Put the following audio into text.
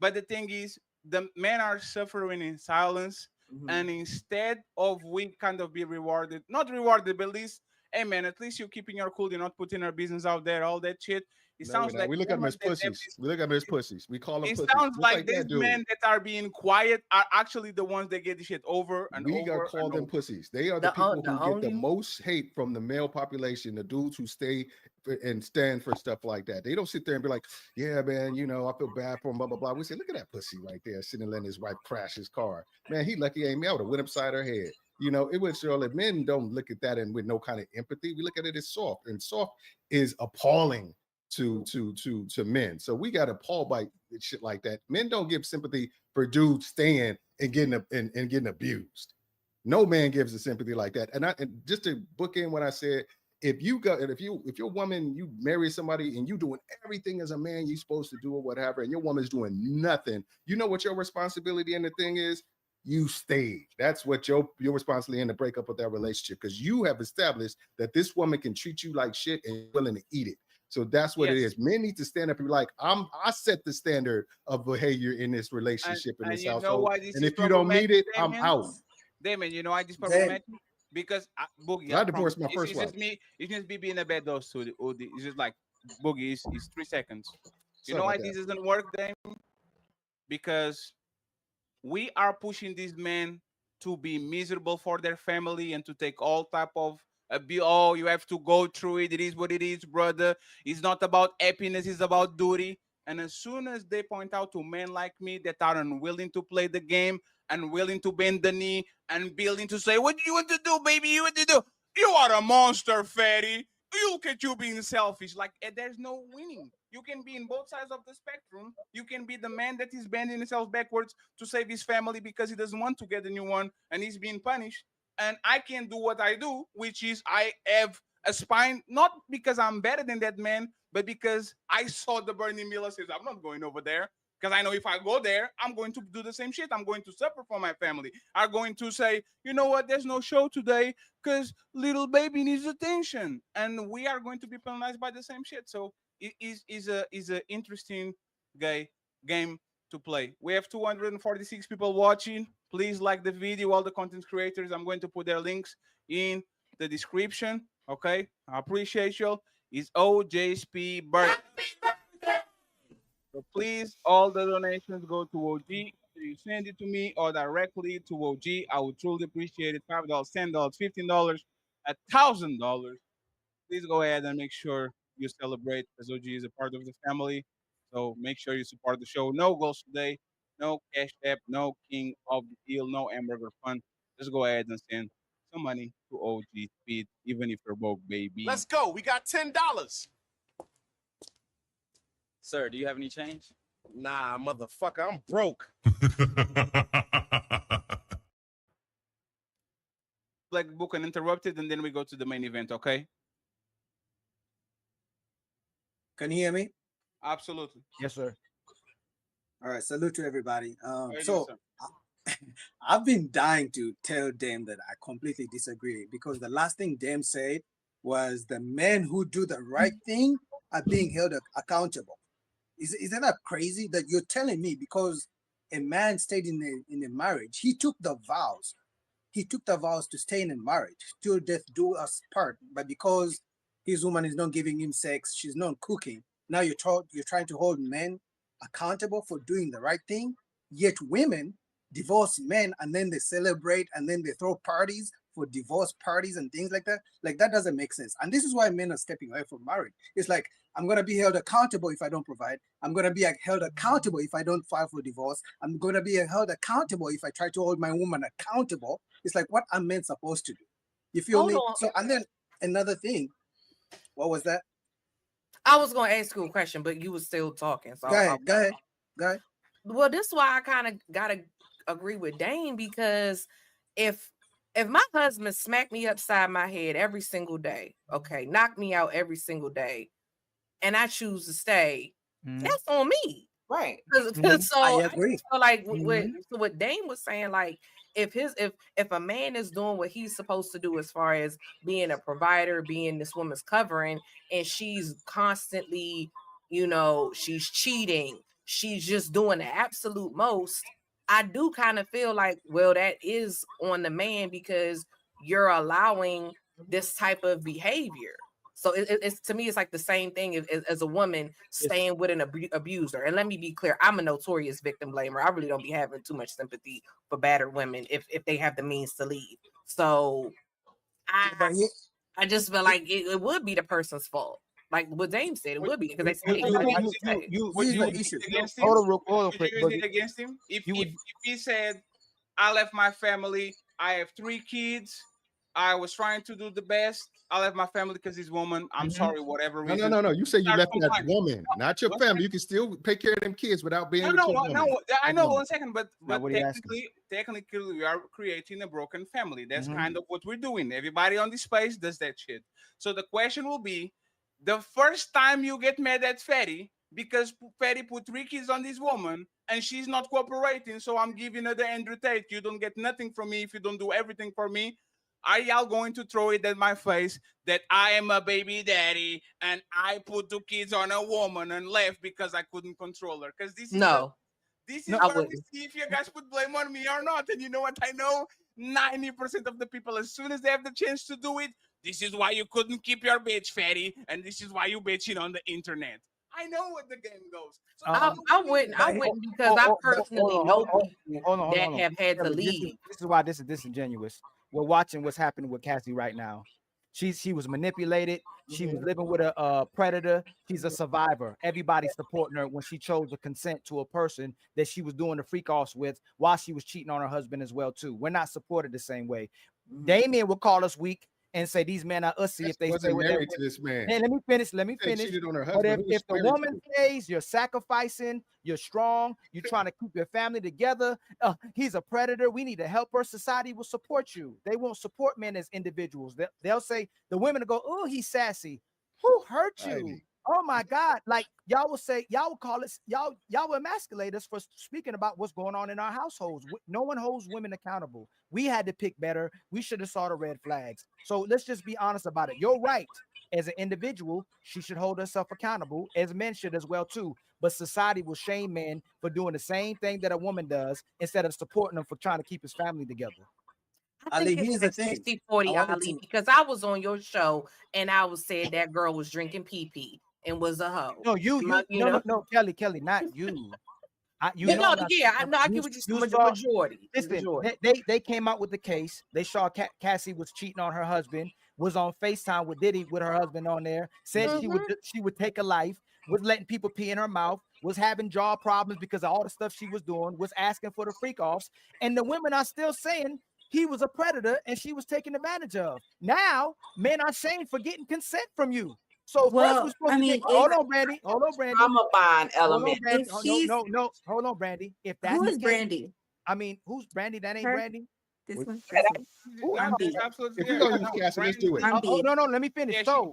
But the thing is, the men are suffering in silence, Mhm. and instead of we kind of be rewarded, not rewarded, but at least, hey man, at least you're keeping your cool, you're not putting our business out there, all that shit. It No, we're sounds not. like We look at them women as that have pussies. this. We look at them as pussies. We call them It pussies, sounds just like like these that dude. men that are being quiet are actually the ones that get the shit over and We got over and called them over. pussies. They are the The people the who get the only most hate from the male population, the dudes who stay and stand for stuff like that. They don't sit there and be like, yeah, man, I feel bad for him, blah, blah, blah. We say, look at that pussy right there sitting and letting his wife crash his car. Man, he lucky ain't me. I would have went upside her head. It would show that men don't look at that and with no kind of empathy. We look at it as soft, and soft is appalling to men. So we got appalled by shit like that. Men don't give sympathy for dudes staying and getting abused. No man gives a sympathy like that. And just to book in what I said, if your woman, you marry somebody and you doing everything as a man you're supposed to do or whatever, and your woman's doing nothing, you know what your responsibility in the thing is? You stay. That's what your responsibility in the breakup of that relationship, because you have established that this woman can treat you like shit and you're willing to eat it. So that's what it Yes, is. Men need to stand up and be like, I set the standard of behavior in this and relationship, in and this you know household. why this And is if you don't meet problematic, it, I'm Damien? out. Damien, you know why this is then problematic? Because Boogie, I I promise, divorced my it's, first it's wife. just me. It's just me being a bad dose to the OD. It's just like Boogie is 3 seconds. You know Something why like that. this doesn't work, Damien? Because we are pushing these men to be miserable for their family and to take all type of abuse. Oh, you have to go through it. It is what it is, brother. It's not about happiness. It's about duty. And as soon as they point out to men like me that are unwilling to play the game and willing to bend the knee and willing to say, "What do you want to do, baby? You want to do? You are a monster, fatty. You look at you being selfish." Like there's no winning. You can be in both sides of the spectrum. You can be the man that is bending himself backwards to save his family because he doesn't want to get a new one and he's being punished. And I can do what I do, which is I have a spine, not because I'm better than that man, but because I saw the burning Miller says, I'm not going over there. Because I know if I go there, I'm going to do the same shit. I'm going to suffer for my family. I'm going to say, you know what, there's no show today because little baby needs attention. And we are going to be penalized by the same shit. So it is a interesting guy game to play. We have 246 people watching. Please like the video, all the content creators. I'm going to put their links in the description. Okay, I appreciate you. It's OJSP birthday. So please, all the donations go to OG. Either you send it to me or directly to OG. I would truly appreciate it. $5, $10, $15, $1,000. Please go ahead and make sure you celebrate as OG is a part of the family. So make sure you support the show. No goals today, no cash app, no king of the deal, no hamburger fun. Just go ahead and send some money to OG Speed, even if you're broke, baby. Let's go. We got $10. Sir, do you have any change? Nah, motherfucker, I'm broke. Black Book uninterrupted, and then we go to the main event, okay? can you hear me? Absolutely. Yes, sir. All right, salute to everybody. How are you doing, So sir? I've been dying to tell Dame that I completely disagree because the last thing Dame said was the men who do the right thing are being held accountable. Isn't that crazy that you're telling me because a man stayed in a marriage, he took the vows. He took the vows to stay in a marriage, till death do us part. But because his woman is not giving him sex, she's not cooking. Now you're trying to hold men accountable for doing the right thing. Yet women divorce men and then they celebrate and then they throw parties for divorce parties and things like that. Like that doesn't make sense. And this is why men are stepping away from marriage. It's like I'm gonna be held accountable if I don't provide. I'm gonna be held accountable if I don't file for divorce. I'm gonna be held accountable if I try to hold my woman accountable. It's like what are men supposed to do? You feel Hold me? on. So and then another thing, what was that? I was going to ask you a question, but you were still talking. So, Go ahead, go ahead, go ahead. well, this is why I kind of gotta agree with Dane because if my husband smacked me upside my head every single day, okay, knock me out every single day, and I choose to stay, that's on me. Right. I So, agree. so like Mhm. what Dane was saying, like if a man is doing what he's supposed to do as far as being a provider, being this woman's covering, and she's constantly, she's cheating, she's just doing the absolute most, I do kind of feel like, well, that is on the man because you're allowing this type of behavior. So it's to me, it's like the same thing as a woman staying with an abuser. And let me be clear, I'm a notorious victim blamer. I really don't be having too much sympathy for battered women if they have the means to leave. So I just feel like it would be the person's fault. Like what Dame said, it would be because they say Would you use it against him? Would you use it against him? If he said, I left my family, I have 3 kids, I was trying to do the best, I left my family because this woman, I'm sorry, whatever reason. No. You say you left that woman, not your family. You can still take care of them kids without being with your woman. No, I know. 1 second, but technically, we are creating a broken family. That's kind of what we're doing. Everybody on this space does that shit. So the question will be, the first time you get mad at Fatty because Fatty put 3 kids on this woman and she's not cooperating, so I'm giving her the Andrew Tate. You don't get nothing from me if you don't do everything for me. Are y'all going to throw it at my face that I am a baby daddy and I put 2 kids on a woman and left because I couldn't control her? Because this is where we see if you guys put blame on me or not. And you know what? I know 90% of the people, as soon as they have the chance to do it, this is why you couldn't keep your bitch, Fatty, and this is why you bitching on the internet. I know what the game goes. So I wouldn't because I personally know people that have had to leave. This is why this is disingenuous. We're watching what's happening with Cassie right now. She was manipulated. She was living with a predator. She's a survivor. Everybody's supporting her when she chose to consent to a person that she was doing the freak offs with while she was cheating on her husband as well too. We're not supported the same way. Damien will call us weak and say these men are ussy if they stay with married to this man. Hey, let me finish. But if the woman says you're sacrificing, you're strong, you're trying to keep your family together, he's a predator, we need to help her, society will support you. They won't support men as individuals. They'll say, the women will go, oh, he's sassy. Who hurt you? Oh my God. Like y'all will say, y'all will call it, y'all will emasculate us for speaking about what's going on in our households. No one holds women accountable. We had to pick better. We should have saw the red flags. So let's just be honest about it. You're right. As an individual, she should hold herself accountable, as men should as well too. But society will shame men for doing the same thing that a woman does instead of supporting them for trying to keep his family together. I think it's like 60-40, Ali, because I was on your show and I was said that girl was drinking pee and was a hoe. No, no, Kelly, not you. I get what you're saying. Majority. Listen, they came out with the case. They saw Cassie was cheating on her husband, was on FaceTime with Diddy with her husband on there, said she would take a life, was letting people pee in her mouth, was having jaw problems because of all the stuff she was doing, was asking for the freak offs, and the women are still saying he was a predator and she was taken advantage of. Now, men are shamed for getting consent from you. So hold on, Brandy. I'm a bond element. Hold on, Brandy. If that's who is Brandy? I mean, who's Brandy? That ain't Brandy. This one. If you're gonna use Cassie, let's do it. No, let me finish. Yeah, so